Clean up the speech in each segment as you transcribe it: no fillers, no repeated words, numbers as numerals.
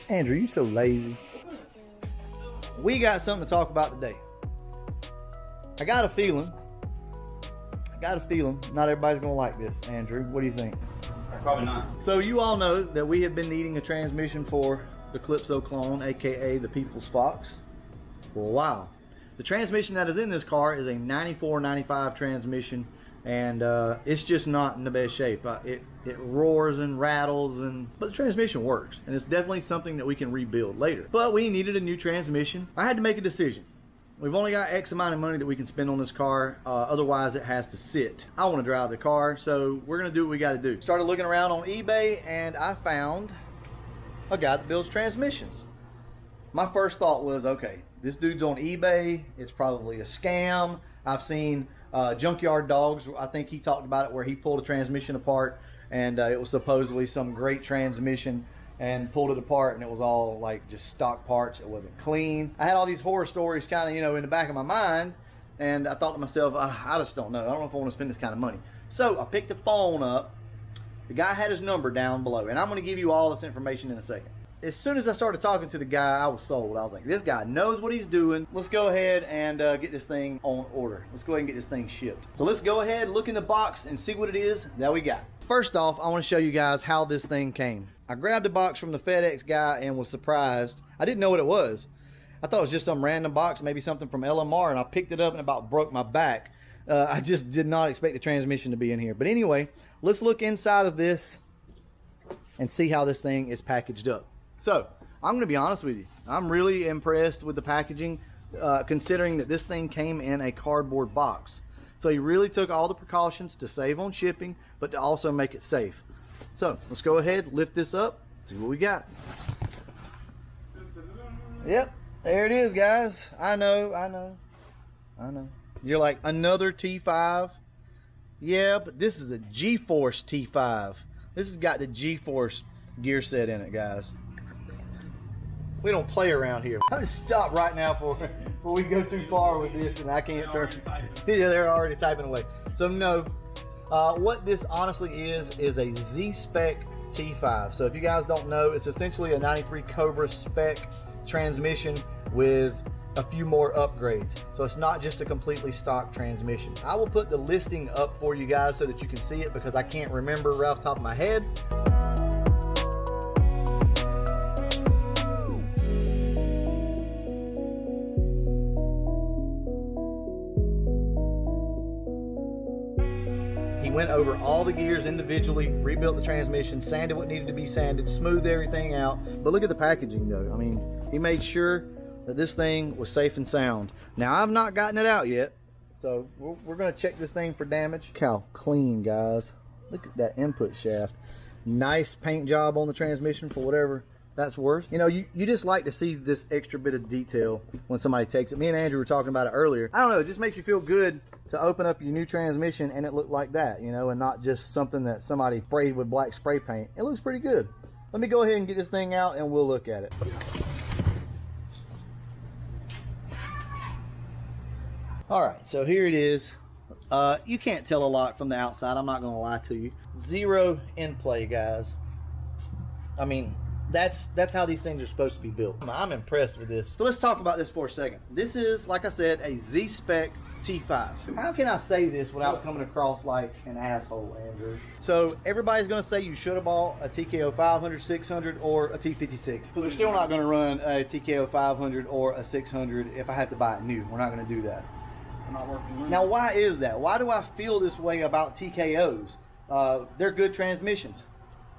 Andrew, you so lazy. We got something to talk about today. I got a feeling not everybody's gonna like this. Andrew, what do you think? Probably not. So you all know that we have been needing a transmission for the Calypso clone, aka the People's Fox, for a while. The transmission that is in this car is a 94-95 transmission, and it's just not in the best shape. It roars and rattles, but the transmission works, and it's definitely something that we can rebuild later. But we needed a new transmission. I had to make a decision. We've only got X amount of money that we can spend on this car, otherwise it has to sit. I want to drive the car, so we're gonna do what we got to do. Started looking around on eBay, and I found a guy that builds transmissions. My first thought was, okay, this dude's on eBay, it's probably a scam. I've seen Junkyard Dogs, I think he talked about it, where he pulled a transmission apart, and it was supposedly some great transmission, and pulled it apart and it was all like just stock parts. It wasn't clean. I had all these horror stories kind of, you know, in the back of my mind, and I thought to myself, I just don't know. I don't know if I want to spend this kind of money. So I picked the phone up. The guy had his number down below, and I'm going to give you all this information in a second. As soon as I started talking to the guy, I was sold. I was like, this guy knows what he's doing. Let's go ahead and get this thing on order. Let's go ahead and get this thing shipped. So let's go ahead, look in the box, and see what it is that we got. First off, I want to show you guys how this thing came. I grabbed a box from the FedEx guy and was surprised. I didn't know what it was. I thought it was just some random box, maybe something from LMR, and I picked it up and about broke my back. I just did not expect the transmission to be in here. But anyway, let's look inside of this and see how this thing is packaged up. So, I'm going to be honest with you. I'm really impressed with the packaging, considering that this thing came in a cardboard box. So he really took all the precautions to save on shipping, but to also make it safe. So, let's go ahead, lift this up, see what we got. Yep, there it is, guys. I know. You're like, another T5? Yeah, but this is a G-Force T5. This has got the G-Force gear set in it, guys. We don't play around here. I'll just stop right now before we go too far with this and I can't turn. Yeah, they're already typing away. So no, what this honestly is a Z-Spec T5. So if you guys don't know, it's essentially a 93 Cobra spec transmission with a few more upgrades. So it's not just a completely stock transmission. I will put the listing up for you guys so that you can see it, because I can't remember right off the top of my head. He went over all the gears individually, rebuilt the transmission, sanded what needed to be sanded, smoothed everything out. But look at the packaging though. I mean, he made sure that this thing was safe and sound. Now, I've not gotten it out yet, so we're going to check this thing for damage. Look how clean, guys. Look at that input shaft. Nice paint job on the transmission for whatever that's worth. You know, you just like to see this extra bit of detail when somebody takes it. Me and Andrew were talking about it earlier. I don't know, it just makes you feel good to open up your new transmission and it looked like that, you know, and not just something that somebody sprayed with black spray paint. It looks pretty good. Let me go ahead and get this thing out and we'll look at it. All right, so here it is. You can't tell a lot from the outside, I'm not gonna lie to you. Zero in play, guys. I mean, that's how these things are supposed to be built. I'm impressed with this. So let's talk about this for a second. This is, like I said, a Z-Spec T5. How can I say this without coming across like an asshole, Andrew? So everybody's gonna say you should have bought a TKO 500, 600, or a T56. But we're still not gonna run a TKO 500 or a 600 if I have to buy it new. We're not gonna do that. Not working. Now, why is that? Why do I feel this way about TKOs? They're good transmissions.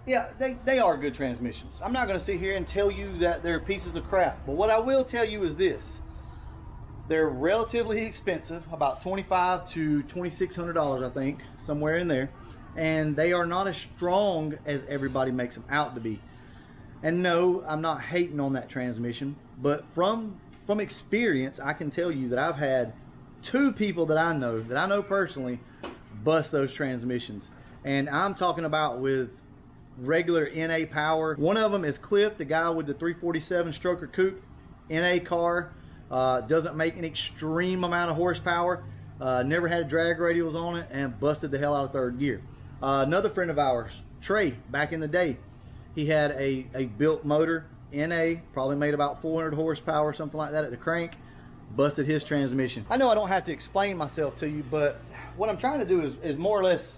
Yeah, they are good transmissions. I'm not going to sit here and tell you that they're pieces of crap. But what I will tell you is this. They're relatively expensive, about $2,500 to $2,600, I think, somewhere in there. And they are not as strong as everybody makes them out to be. And no, I'm not hating on that transmission. But from experience, I can tell you that I've had two people that I know personally, bust those transmissions. And I'm talking about with regular NA power. One of them is Cliff, the guy with the 347 stroker coupe, NA car, doesn't make an extreme amount of horsepower, never had drag radials on it, and busted the hell out of third gear. Another friend of ours, Trey, back in the day, he had a built motor NA, probably made about 400 horsepower, something like that at the crank, busted his transmission. I know I don't have to explain myself to you, but what I'm trying to do is more or less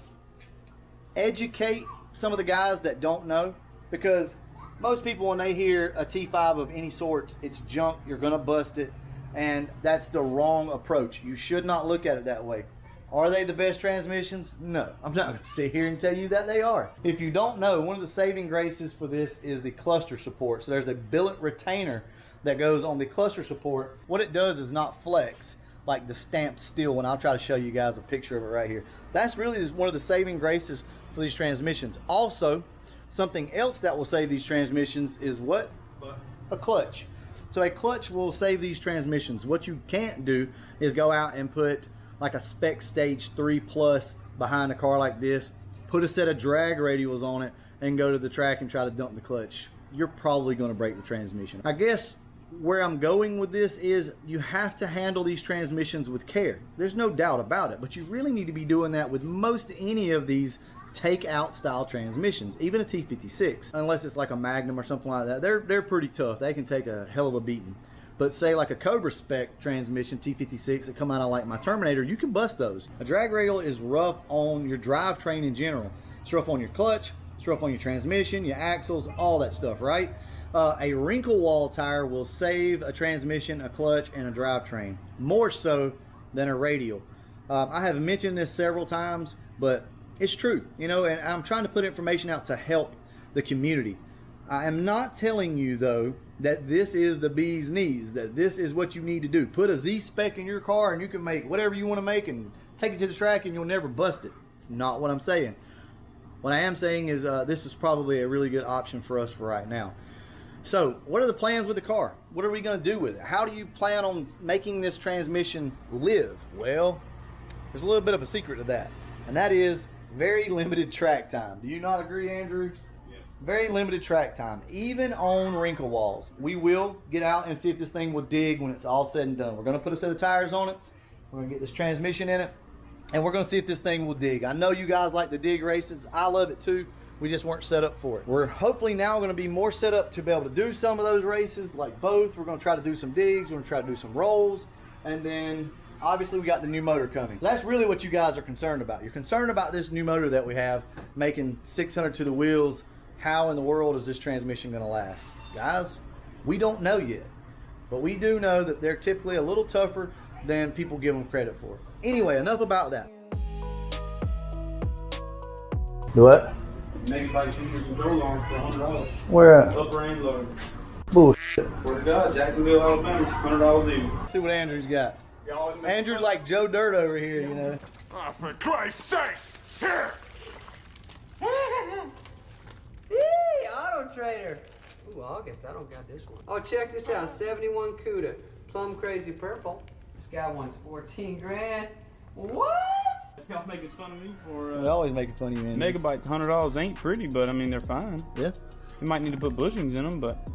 educate some of the guys that don't know, because most people, when they hear a T5 of any sort, it's junk, you're gonna bust it, and that's the wrong approach. You should not look at it that way. Are they the best transmissions? No, I'm not gonna sit here and tell you that they are. If you don't know, one of the saving graces for this is the cluster support. So there's a billet retainer that goes on the cluster support. What it does is not flex like the stamped steel one. I'll try to show you guys a picture of it right here. That's really one of the saving graces for these transmissions. Also, something else that will save these transmissions is what? A clutch. So a clutch will save these transmissions. What you can't do is go out and put like a spec stage 3+ behind a car like this, put a set of drag radials on it, and go to the track and try to dump the clutch. You're probably going to break the transmission. I guess where I'm going with this is you have to handle these transmissions with care. There's no doubt about it, but you really need to be doing that with most any of these take-out style transmissions, even a T56, unless it's like a Magnum or something like that. They're pretty tough. They can take a hell of a beating. But say like a Cobra spec transmission, T56, that come out of like my Terminator, you can bust those. A drag radial is rough on your drivetrain in general. It's rough on your clutch, it's rough on your transmission, your axles, all that stuff, right? A wrinkle wall tire will save a transmission, a clutch, and a drivetrain, more so than a radial. I have mentioned this several times, but it's true, you know, and I'm trying to put information out to help the community. I am not telling you, though, that this is the bee's knees, that this is what you need to do. Put a Z-spec in your car and you can make whatever you want to make and take it to the track and you'll never bust it. It's not what I'm saying. What I am saying is this is probably a really good option for us for right now. So what are the plans with the car? What are we going to do with it? How do you plan on making this transmission live? Well, there's a little bit of a secret to that, and that is very limited track time. Do you not agree, Andrew? Very limited track time, even on wrinkle walls. We will get out and see if this thing will dig when it's all said and done. We're going to put a set of tires on it. We're going to get this transmission in it, and we're going to see if this thing will dig. I know you guys like the dig races. I love it too. We just weren't set up for it. We're hopefully now going to be more set up to be able to do some of those races, like both. We're going to try to do some digs. We're going to try to do some rolls, and then obviously we got the new motor coming. That's really what you guys are concerned about. You're concerned about this new motor that we have, making 600 to the wheels. How in the world is this transmission going to last? Guys, we don't know yet, but we do know that they're typically a little tougher than people give them credit for. Anyway, enough about that. What? Megabyte feature control arm for $100. Where at? Upper and lower. Bullshit. Where to God? Jacksonville, Alabama. $100 even. See what Andrew's got. Andrew like Joe Dirt over here, you know. Oh, for Christ's sake! Here! Hey, Auto Trader. Ooh, August, I don't got this one. Oh, check this out, 71 CUDA, plum crazy purple. This guy wants 14 grand. What? Y'all making fun of me for They're always making fun of you, Andrew. megabytes. $100 ain't pretty, but I mean they're fine. Yeah. You might need to put bushings in them, but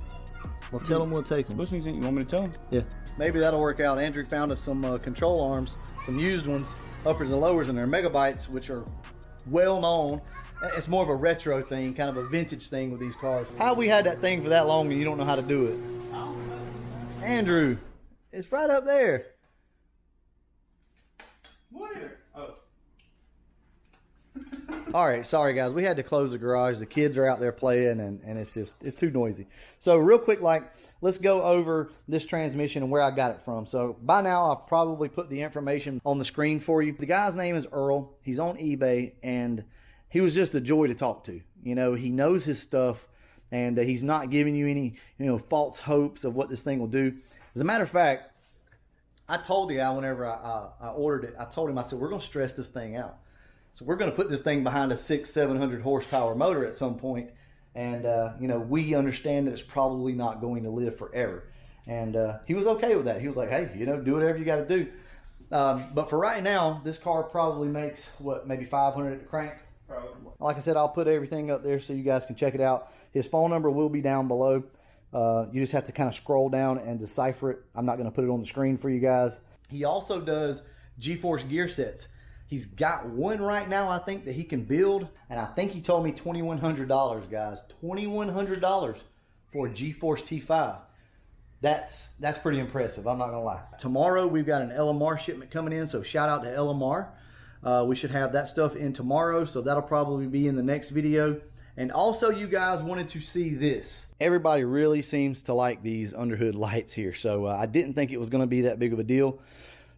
Well, tell them we'll take them. bushings ain't. You want me to tell them? Yeah. Maybe that'll work out. Andrew found us some control arms, some used ones, uppers and lowers, and they're megabytes, which are well known. It's more of a retro thing, kind of a vintage thing with these cars. How we had that thing for that long and you don't know how to do it? Andrew, it's right up there. Where? Oh. All right, sorry guys, we had to close the garage. The kids are out there playing and it's too noisy. So real quick, let's go over this transmission and where I got it from. So by now I've probably put the information on the screen for you. The guy's name is Earl. He's on eBay and he was just a joy to talk to. You know, he knows his stuff and he's not giving you any, false hopes of what this thing will do. As a matter of fact, I told the guy whenever I ordered it, I told him, I said, we're going to stress this thing out. So we're going to put this thing behind a 600-700 horsepower motor at some point. And, we understand that it's probably not going to live forever. And he was okay with that. He was like, hey, do whatever you got to do. But for right now, this car probably makes, maybe 500 at the crank? Probably. Like I said, I'll put everything up there so you guys can check it out. His phone number will be down below. You just have to kind of scroll down and decipher it. I'm not going to put it on the screen for you guys. He also does G-Force gear sets. He's got one right now, I think, that he can build. And I think he told me $2,100, guys. $2,100 for a GeForce T5. That's pretty impressive, I'm not gonna lie. Tomorrow we've got an LMR shipment coming in, so shout out to LMR. We should have that stuff in tomorrow, so that'll probably be in the next video. And also, you guys wanted to see this. Everybody really seems to like these underhood lights here, so I didn't think it was gonna be that big of a deal.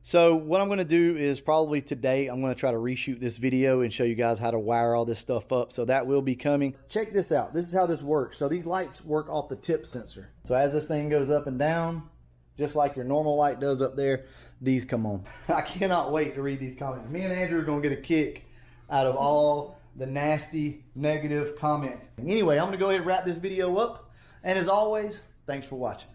So what I'm gonna do is probably today, I'm gonna try to reshoot this video and show you guys how to wire all this stuff up. So that will be coming. Check this out. This is how this works. So these lights work off the tip sensor. So as this thing goes up and down, just like your normal light does up there, these come on. I cannot wait to read these comments. Me and Andrew are gonna get a kick out of all the nasty, negative comments. Anyway, I'm gonna go ahead and wrap this video up. And as always, thanks for watching.